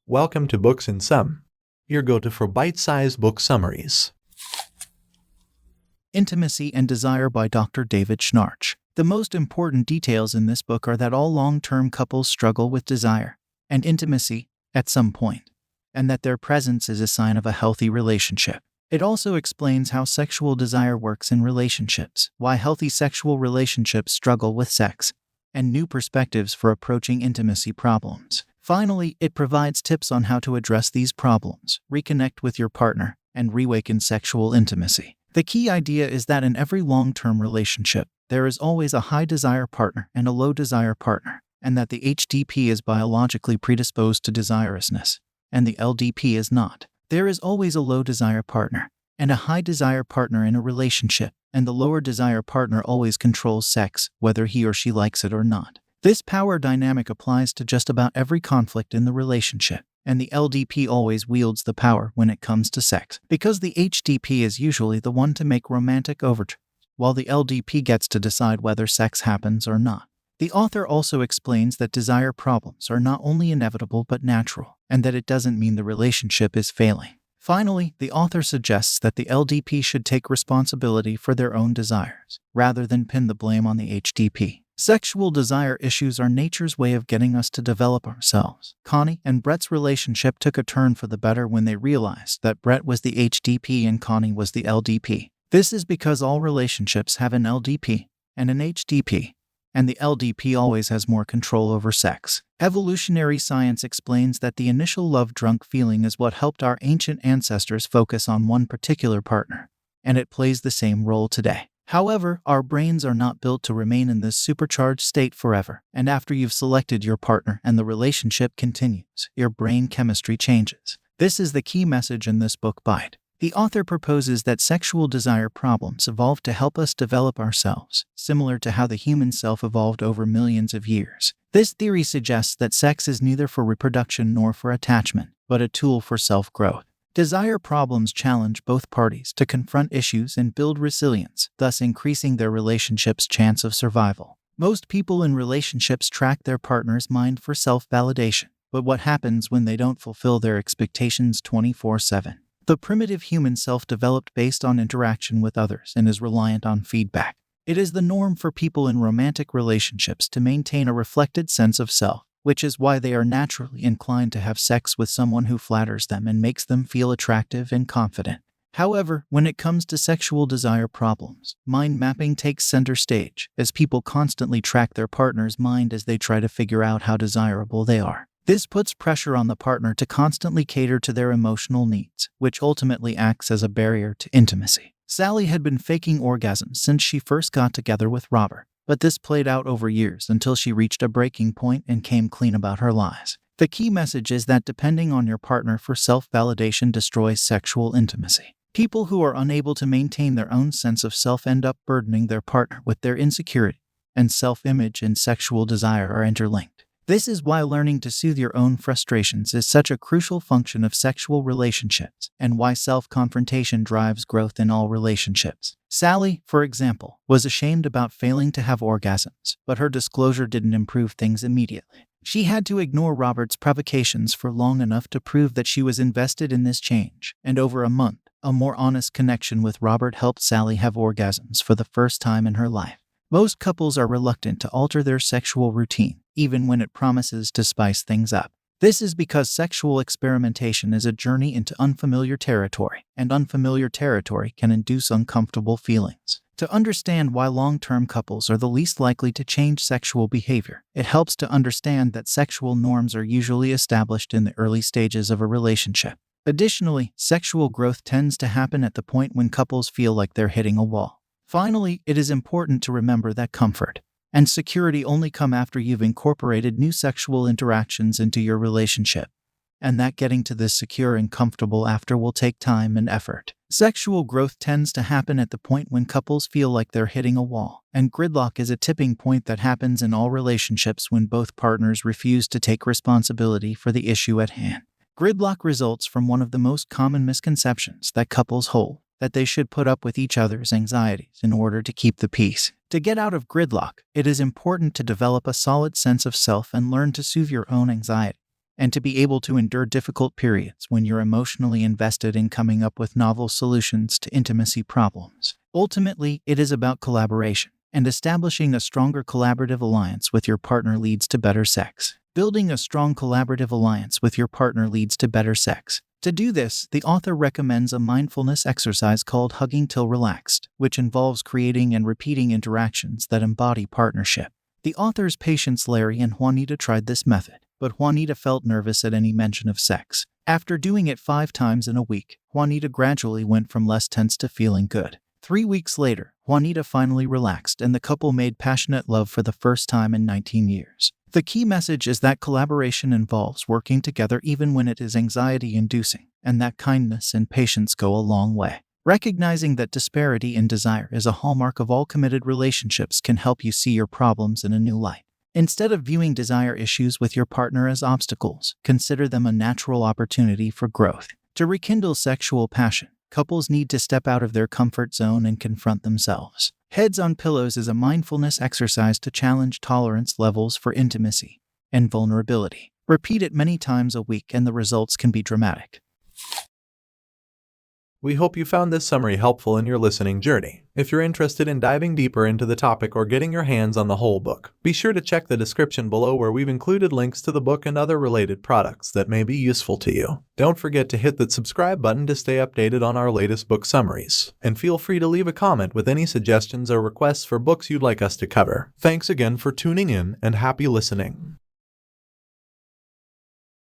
Welcome to Books in Sum, your go-to for bite-sized book summaries. Intimacy and Desire by Dr. David Schnarch. The most important details in this book are that all long-term couples struggle with desire and intimacy at some point, and that their presence is a sign of a healthy relationship. It also explains how sexual desire works in relationships, why healthy sexual relationships struggle with sex, and new perspectives for approaching intimacy problems. Finally, it provides tips on how to address these problems, reconnect with your partner, and reawaken sexual intimacy. The key idea is that in every long-term relationship, there is always a high desire partner and a low desire partner, and that the HDP is biologically predisposed to desirousness, and the LDP is not. There is always a low desire partner and a high desire partner in a relationship, and the lower desire partner always controls sex, whether he or she likes it or not. This power dynamic applies to just about every conflict in the relationship, and the LDP always wields the power when it comes to sex, because the HDP is usually the one to make romantic overtures, while the LDP gets to decide whether sex happens or not. The author also explains that desire problems are not only inevitable but natural, and that it doesn't mean the relationship is failing. Finally, the author suggests that the LDP should take responsibility for their own desires, rather than pin the blame on the HDP. Sexual desire issues are nature's way of getting us to develop ourselves. Connie and Brett's relationship took a turn for the better when they realized that Brett was the HDP and Connie was the LDP. This is because all relationships have an LDP and an HDP, and the LDP always has more control over sex. Evolutionary science explains that the initial love-drunk feeling is what helped our ancient ancestors focus on one particular partner, and it plays the same role today. However, our brains are not built to remain in this supercharged state forever, and after you've selected your partner and the relationship continues, your brain chemistry changes. This is the key message in this book bite. The author proposes that sexual desire problems evolved to help us develop ourselves, similar to how the human self evolved over millions of years. This theory suggests that sex is neither for reproduction nor for attachment, but a tool for self-growth. Desire problems challenge both parties to confront issues and build resilience, thus increasing their relationship's chance of survival. Most people in relationships track their partner's mind for self-validation, but what happens when they don't fulfill their expectations 24/7? The primitive human self developed based on interaction with others and is reliant on feedback. It is the norm for people in romantic relationships to maintain a reflected sense of self, which is why they are naturally inclined to have sex with someone who flatters them and makes them feel attractive and confident. However, when it comes to sexual desire problems, mind mapping takes center stage, as people constantly track their partner's mind as they try to figure out how desirable they are. This puts pressure on the partner to constantly cater to their emotional needs, which ultimately acts as a barrier to intimacy. Sally had been faking orgasms since she first got together with Robert, but this played out over years until she reached a breaking point and came clean about her lies. The key message is that depending on your partner for self-validation destroys sexual intimacy. People who are unable to maintain their own sense of self end up burdening their partner with their insecurity, and self-image and sexual desire are interlinked. This is why learning to soothe your own frustrations is such a crucial function of sexual relationships, and why self-confrontation drives growth in all relationships. Sally, for example, was ashamed about failing to have orgasms, but her disclosure didn't improve things immediately. She had to ignore Robert's provocations for long enough to prove that she was invested in this change, and over a month, a more honest connection with Robert helped Sally have orgasms for the first time in her life. Most couples are reluctant to alter their sexual routine, even when it promises to spice things up. This is because sexual experimentation is a journey into unfamiliar territory, and unfamiliar territory can induce uncomfortable feelings. To understand why long-term couples are the least likely to change sexual behavior, it helps to understand that sexual norms are usually established in the early stages of a relationship. Additionally, sexual growth tends to happen at the point when couples feel like they're hitting a wall. Finally, it is important to remember that comfort and security only come after you've incorporated new sexual interactions into your relationship, and that getting to this secure and comfortable after will take time and effort. Sexual growth tends to happen at the point when couples feel like they're hitting a wall, and gridlock is a tipping point that happens in all relationships when both partners refuse to take responsibility for the issue at hand. Gridlock results from one of the most common misconceptions that couples hold, that they should put up with each other's anxieties in order to keep the peace. To get out of gridlock, it is important to develop a solid sense of self and learn to soothe your own anxiety. and to be able to endure difficult periods when you're emotionally invested in coming up with novel solutions to intimacy problems. Ultimately, it is about collaboration, and establishing a stronger collaborative alliance with your partner leads to better sex. Building a strong collaborative alliance with your partner leads to better sex. To do this, the author recommends a mindfulness exercise called Hugging Till Relaxed, which involves creating and repeating interactions that embody partnership. The author's patients Larry and Juanita tried this method, but Juanita felt nervous at any mention of sex. After doing it 5 times in a week, Juanita gradually went from less tense to feeling good. 3 weeks later, Juanita finally relaxed and the couple made passionate love for the first time in 19 years. The key message is that collaboration involves working together even when it is anxiety-inducing, and that kindness and patience go a long way. Recognizing that disparity in desire is a hallmark of all committed relationships can help you see your problems in a new light. Instead of viewing desire issues with your partner as obstacles, consider them a natural opportunity for growth. To rekindle sexual passion, couples need to step out of their comfort zone and confront themselves. Heads on Pillows is a mindfulness exercise to challenge tolerance levels for intimacy and vulnerability. Repeat it many times a week and the results can be dramatic. We hope you found this summary helpful in your listening journey. If you're interested in diving deeper into the topic or getting your hands on the whole book, be sure to check the description below where we've included links to the book and other related products that may be useful to you. Don't forget to hit that subscribe button to stay updated on our latest book summaries, and feel free to leave a comment with any suggestions or requests for books you'd like us to cover. Thanks again for tuning in and happy listening.